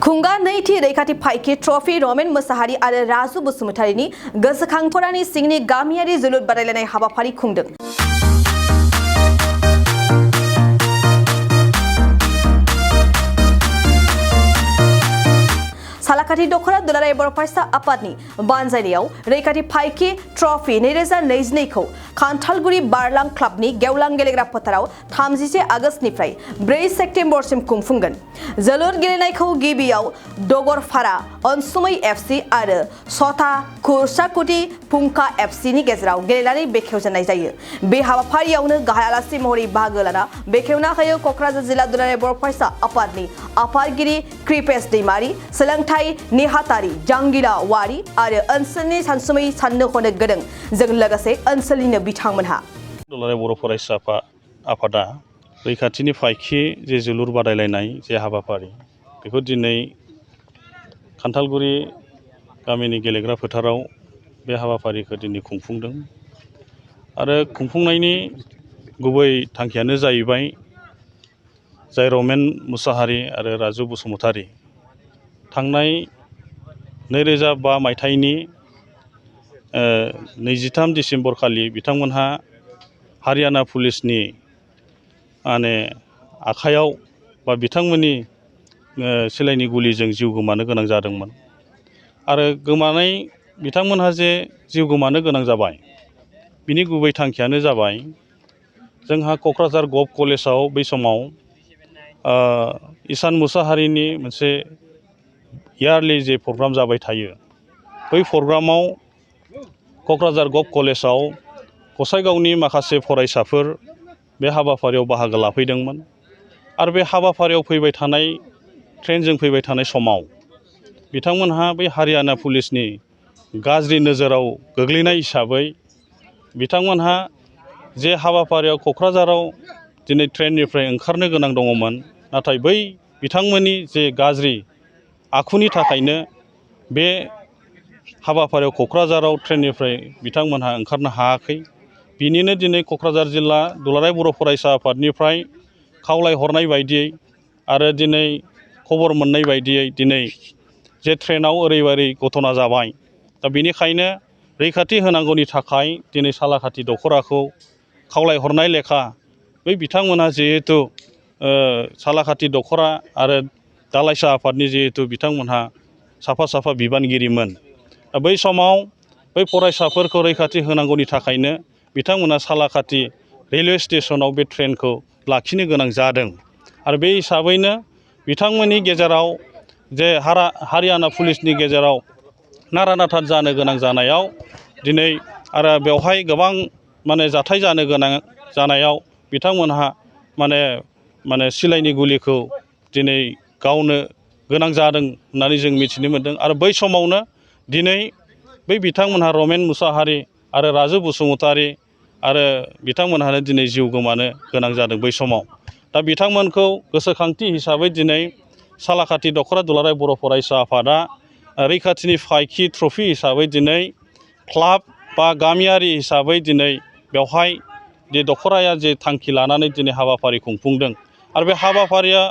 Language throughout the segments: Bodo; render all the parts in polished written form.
खुंगा नैथि रैखाथि फाइखि ट्रफी रमेन मोसाहारि आरो राजु बसुमतारिनि गोसोखांफोरानि सिंनि गामियारि जोलुर बादायलायनाय हाबाफारि खुंदों। सालाकाथि दख'र दुलाराय बर' फरायसा आफादनि बानजायनायाव रैखाथि फाइखि ट्रफी 2022 खौ खान्थालगुरि बारलां क्लाबनि गेवलां गेलेग्रा फोथाराव 31 आगस्तनिफ्राय 4 सेप्तेम्बरसिम खुंफुंगोन। जोलुर गेलेनायखौ गिबियाव दगरफारा अनसुमै एफसि आरो सथा खुरसाकुटि फुंखा एफसिनि गेजेराव गेलेनानै बेखेवजेननाय जायो। बे हाबाफारियावनो गाहाय आलासि महरै बाहागो लाना बेखेवना होयो क'क्राझार जिल्ला दुलाराय बर' फरायसा आफादनि आफादगिरि कृपेश दैमारि, सोलोंथाइ नेहाथारि जांगिला वारि आरो ओनसोलनि सानसुमै साननो हनो गोरों जों लोगोसे ओनसोलनिनो बिथांमोनहा। दुलाराय बर' फरायसा आफादा रैखाथिनि फाइखि जे जोलुर बादायलायनाय जे हाबाफारि बेखौ दिनै खान्थालगुरि गामिनि गेलेग्रा फोथाराव बे हाबाफारिखौ दिनै खुंफुंदों आरो खुंफुंनायनि गुबै थांखियानो जाहैबाय जाय रमेन मुसाहारि आरो राजु बसुमतारि थांनाय 2005 मायथाइनि 23 डिसेम्बर खालि बिथांमोनहा हारियाना पुलिसनि आखायाव बा बिथांमोननि सिलाइनि गुलिजों जिउ गोमानो गोनां जादोंमोन आरो बिथांमोनहा जे जिउ गोमानो गोनां जाबाय बिनि गुबै थांखियानो जाबाय जोंहा क'क्राझार गभ कलेजाव बै समाव इसान मुसाहारिनि मोनसे इयारलि जे प्रग्राम जाबाय थायो बै प्रग्रामाव क'क्राझार गभ कलेजाव गसाइगावनि माखासे फरायसाफोर बे हाबाफारियाव बाहागो लाफैदोंमोन आरो बे हाबाफारियाव फैबाय थानाय ट्रेनजों फैबाय थानाय समाव बिथांमोनहा बै हारियाना पुलिसनि गाज्रि नोजोराव गोग्लैनाय हिसाबै बिथांमोनहा जे हाबाफारियाव क'क्राझाराव दिनै ट्रेननिफ्राय ओंखारनो गोनां दङमोन नाथाय बै बिथांमोननि जे गाज्रि आखुनि थाखायनो बे हाबाफारियाव क'क्राझाराव ट्रेननिफ्राय बिथांमोनहा ओंखारनो हायाखै। बिनिनो दिनै क'क्राझार जिल्ला दुलाराय बर' फरायसा आफादनिफ्राय खावलायहरनाय बायदियै आरो दिनै खबर मोननाय बायदियै दिनै जे ट्रेनाव ओरैबायदि घटना जाबाय दा बेनिखायनो रैखाथि होनांगौनि थाखाय दिनै सालाकाथि दख'राखौ खावलायहरनाय लेखा बै बिथांमोनहा जिहेथु सालाकाथि दख'रा आरो दालाइसा आफादनि जिहेतु बिथांमोनहा साफा बिबानगिरिमोन बै समाव बै फरायसाफोरखौ रैखाथि होनांगौनि थाखायनो बिथांमोनहा सालाकाथि रेलवे स्टेसनाव बे ट्रेनखौ लाखिनो गोनां जादों आरो बे हिसाबैनो बिथांमोननि गेजेराव जे हारियाना पुलिसनि गेजेराव नारा-नाथा जानो गोनां जानायाव दिनै आरो बेवहाय गोबां जाथाय जानो गोनां जानायाव बिथांमोनहा सिलाइनि गुलिखौ दिनै गावनो गोनां जादों होननानै जों मिथिनो मोन्दों आरो बै समावनो दिनै बै बिथांमोनहा रमेन मुसाहारि आरो राजु बसुमतारि आरो बिथांमोनहानो दिनै जिउ गोमानो गोनां जादों बै समाव। दा बिथांमोनखौ गोसोखांथि हिसाबै दिनै सालाकाथि दख'रा दुलाराय बर' फरायसा आफादा रैखाथिनि फाइखि ट्रफि हिसाबै दिनै क्लाब बा गामियारि हिसाबै दिनै बेवहाय जे दख'राया जे थांखि लानानै दिनै हाबाफारि खुंफुंदों आरो बे हाबाफारिया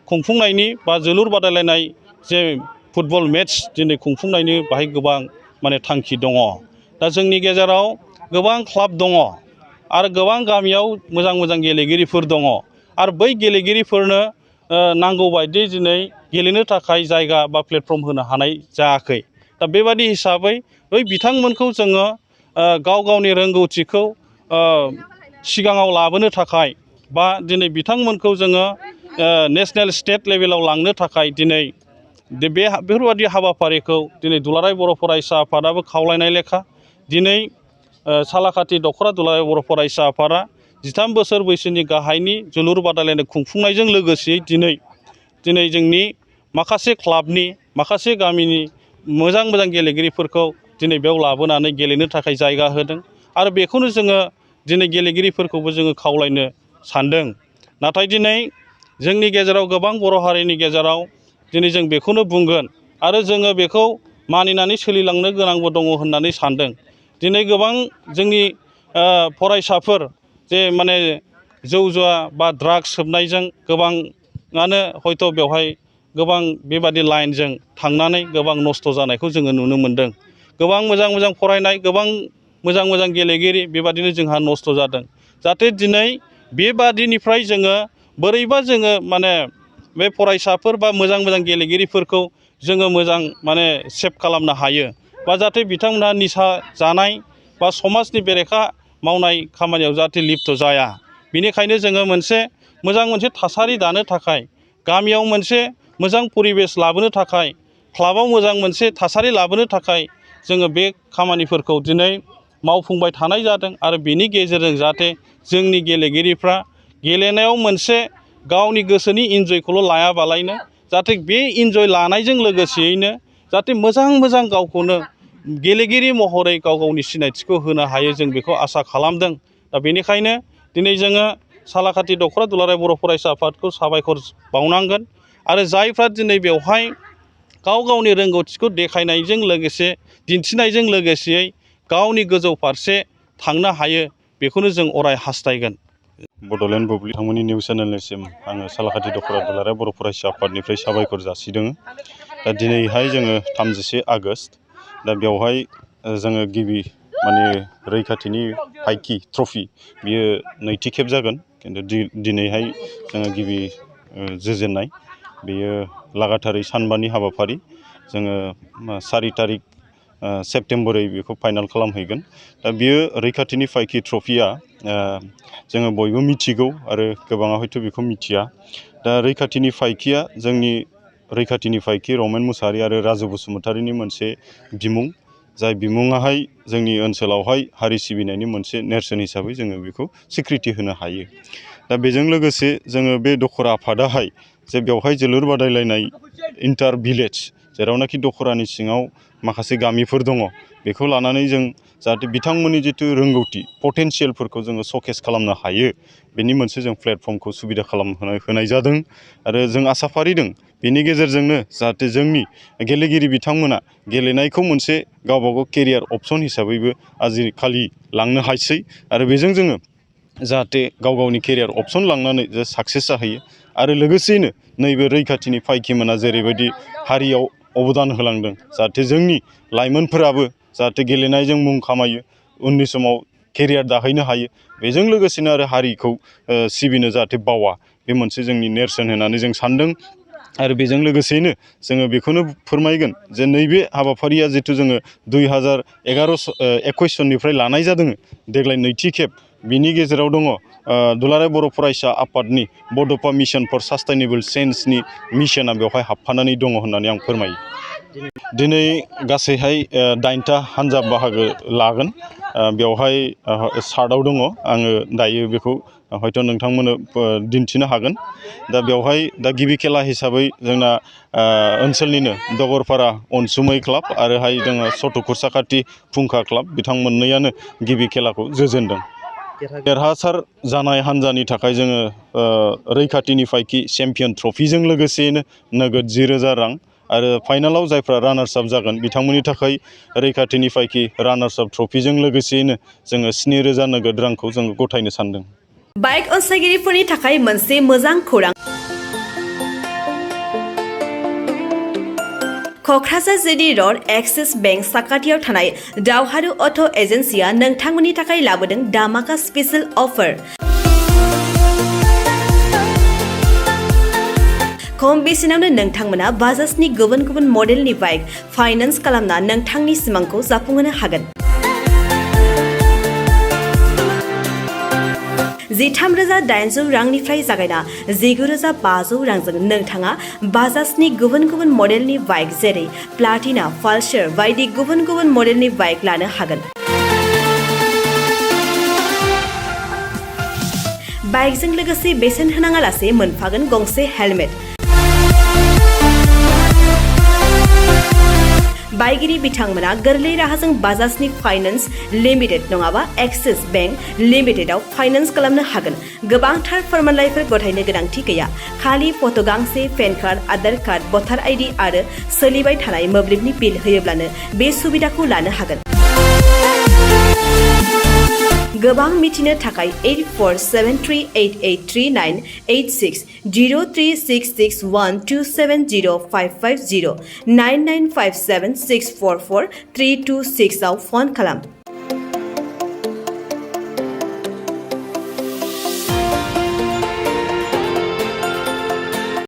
खुंफुंनायनि बा जोलुर बादायलायनाय जे फुटबल मेट्च दिनै खुंफुंनायनि बाहाय गोबां थांखि दङ। दा जोंनि गेजेराव गोबां क्लाब दङ आरो गोबां गामियाव मोजां गेलेगिरिफोर दङ आरो बै गेलेगिरिफोरनो नांगौ बायदि दिनै गेलेनो थाखाय जायगा बा प्लेटफर्म होनो हानाय जायाखै। दा बेबादि हिसाबै बै बिथांमोनखौ जोङो गावनि रोंगौथिखौ सिगाङाव लाबोनो थाखाय बा दिनै बिथांमोनखौ जोङो नेसनेल स्टेट लेभेलाव लांनो थाखाय दिनै बेफोरबादि हाबाफारिखौ दिनै दुलाराय बर' फरायसा आफादाबो खावलायनाय लेखा दिनै सालाकाथि दख'रा दुलाराय बर' फरायसा आफादा 13 बोसोर बैसोनि गाहायनि जोलुर बादायलायनाय खुंफुंनायजों लोगोसे दिनै जोंनि माखासे क्लाबनि माखासे गामिनि मोजां गेलेगिरिफोरखौ दिनै बेयाव लाबोनानै गेलेनो थाखाय जायगा होदों आरो बेखौनो जोङो दिनै गेलेगिरिफोरखौबो जोङो खावलायनो सानदों। नाथाय दिनै जोंनि गेजेराव गोबां बर' हारिनि गेजेराव दिनै जों बेखौनो बुंगोन आरो जोङो बेखौ मानिनानै सोलिलांनो गोनांबो दङ होननानै सानदों। दिनै गोबां जोंनि फरायसाफोर जे जौ जुवा बा ड्राग्स सोबनायजों गोबाङानो हयथ' बेवहाय गोबां बेबादि लाइनजों थांनानै गोबां नस्थ' जानायखौ जोङो नुनो मोन्दों। गोबां मोजां मोजां फरायनाय, गोबां मोजां मोजां गेलेगिरि बेबादिनो जोंहा नस्थ' जादों। जाहाथे दिनै बेबादिनिफ्राय जोङो बोरैबा जोङो माने बे फरायसाफोर बा मोजां मोजां गेलेगिरिफोरखौ जोङो मोजां माने सेभ खालामनो हायो, बा जाहाथे बिथांमोनहा निसा जानाय बा समाजनि बेरेखा मावनाय खामानियाव जाहाथे लिप्त जाया। बेनिखायनो जोङो मोनसे थासारि दानो थाखाय, गामियाव मोनसे मोजां परिबेस लाबोनो थाखाय, क्लाबाव मोजां मोनसे थासारि लाबोनो थाखाय जोङो बे खामानिफोरखौ दिनै मावफुंबाय थानाय जादों। आरो बेनि गेजेरजों जाहाथे जोंनि गेलेगिरिफ्रा गेलेनायाव मोनसे गावनि गोसोनि इन्जयखौल' लायाबालायनो जाहाथे बे इन्जय लानायजों लोगोसेयैनो जाहाथे मोजां गावखौनो गेलेगिरि महरै गावनि सिनायथिखौ होनो हायो, जों बेखौ आसा खालामदों। दा बेनिखायनो दिनै जोङो सालाकाथि दख'रा दुलाराय बर' फरायसा आफादखौ साबायखर बावनांगोन। आरो जायफ्रा दिनै बेवहाय गावनि रोंगौथिखौ देखायनायजों लोगोसे दिन्थिनायजों लोगोसेयै गावनि गोजौ फारसे थांनो हायो, बेखौनो जों अराय हास्थायगोन। बड'लेण्ड बुब्लि बिथांमोननि निउस चेनेलनिसिम आङो सालाकाथि दख'रा दुलाराय बर' फरायसा आफादनिफ्राय साबायखर जासिदों। दा दिनैहाय जोङो 31 आगष्ट, दा बेवहाय जोङो गिबि माने रैखाथिनि फाइखि ट्रफि बियो नैथि खेब जागोन, खिन्थु दिनैहाय जोङो गिबि जुजेननाय। बेयो लागातारै सानबानि हाबाफारि। जोङो 4 तारिख सेप्तेम्बरै बेखौ फाइनाल खालामहैगोन। दा बियो रैखाथिनि फाइखि ट्रफिया जोङो बयबो मिथिगौ आरो गोबाङा हयथ' बेखौ मिथिया। दा रैखाथिनि फाइखिया जोंनि रैखाथिनि फाइखि रमेन मुसाहारि आरो राजु बसुमतारिनि मोनसे बिमुं, जाय बिमुङाहाय जोंनि ओनसोलावहाय हारि सिबिनायनि मोनसे नेरसोन हिसाबै जोङो बेखौ स्वीकृति होनो हायो। दा बेजों लोगोसे जोङो बे दख'रा आफादाहाय जे बेवहाय जोलुर बादायलायनाय इन्टार भिलेज, जेरावनाखि दख'रानि सिङाव माखासे गामिफोर दङ, बेखौ लानानै जों जाहाथे बिथांमोननि जिथु रोंगौथि पटेन्सियेलफोरखौ जोङो श'केस खालामनो हायो, बेनि मोनसे जों प्लेटफर्मखौ सुबिदा होनाय जादों। आरो जों आसा फारिदों बेनि गेजेरजोंनो जाहाथे जोंनि गेलेगिरि बिथांमोना गेलेनायखौ मोनसे गावबागाव केरियार अपसन हिसाबैबो आजिखालि लांनो हासै। आरो बेजों जोङो जाहाथे गावनि केरियार अपसन लांनानै जे साक्सेस जाहैयो। आरो लोगोसेयैनो नैबे रैखाथिनि फाइखिमोना जेरैबायदि हारियाव अबदान होलांदों, जाहाथे जोंनि लाइमोनफोराबो जाहाथे गेलेनायजों मुं खामायो, उननि समाव केरियार दाहैनो हायो, बेजों लोगोसेनो आरो हारिखौ सिबिनो जाहाथे बावा, बे मोनसे जोंनि नेरसोन होननानै जों सानदों। आरो बेजों लोगोसेयैनो जोङो बेखौनो फोरमायगोन जे नैबे हाबाफारिया जिथु जोङो 2021 सननिफ्राय लानाय जादों, देग्लाय नैथि खेब, बिनि गेजेराव दङ दुलाराय बर' फरायसा आफादनि बड'फा मिशन फर सास्टेनेबल चेन्जनि मिशना बेवहाय हाबफानानै दङ होननानै आं फोरमायो। दिनै गासैहाय 9टा हान्जा बाहागो लागोन। बेवहाय चार्टआव दङ, आङो दायो बेखौ हयथ' नोंथांमोननो दिन्थिनो हागोन। दा बेवहाय दा गिबि खेला हिसाबै जोंना ओनसोलनिनो दगरपारा अनसुमै क्लाब आरोहाय जोङो सतुखुर साखाथि फुंखा क्लाब, बिथां मोननैयानो गिबि खेलाखौ जुजेनदों। देरहासार जानाय हान्जानि थाखाय जोङो रैखाथिनि फाइखि चेम्पियन ट्रफिजों लोगोसेयैनो नोगोद 10,000 रां, आरो फाइनालाव जायफ्रा रानार्स आप जागोन बिथांमोननि थाखाय रैखाथिनि फाइखि रानार्स आप ट्रफिजों लोगोसेयैनो जोङो 7,000 नोगोद रांखौ जोङो गथायनो सानदों। बाइक अनसायगिरिफोरनि थाखाय मोनसे मोजां खौरां। Kokrajhar GD road axis bank साखाथियाव थानाय दावहारु अट' एजेन्सिया नोंथांमोननि थाखाय लाबोदों दामाका स्पेशेल अफार। खम बेसेनावनो नोंथांमोना बाजाजनि गुबुन गुबुन मडेलनि बाइक फाइनान्स खालामना नोंथांनि सिमांखौ जाफुंहोनो हागोन। 13,800 रांनिफ्राय जागायना 19,500 रांजों नोंथाङा बाजाजनि गुबुन गुबुन मडेलनि बाइक जेरै प्लाटिना, पालसार बायदि गुबुन गुबुन मडेलनि बाइक लानो हागोन। बाइकजों लोगोसे बेसेन होनाङालासे मोनफागोन गंसे हेलमेट। बाइगिरि बिथांमोना गोरलै राहाजों बाजाजनि फाइनान्स लिमिटेड नङाबा एक्सिस बेंक लिमिटेडआव फाइनान्स खालामनो हागोन। गोबांथार फोरमानलाइफोर गथायनो गोनांथि गैया, खालि फट' गांसे, पेन कार्ड, आधार कार्ड, भटार आइडि आरो सोलिबाय थानाय मोब्लिबनि बिल होयोब्लानो बे सुबिदाखौ लानो हागोन। गोबां मिथिनो थाखाय 8473883986 03661270550 9957644326 आव फन खालाम।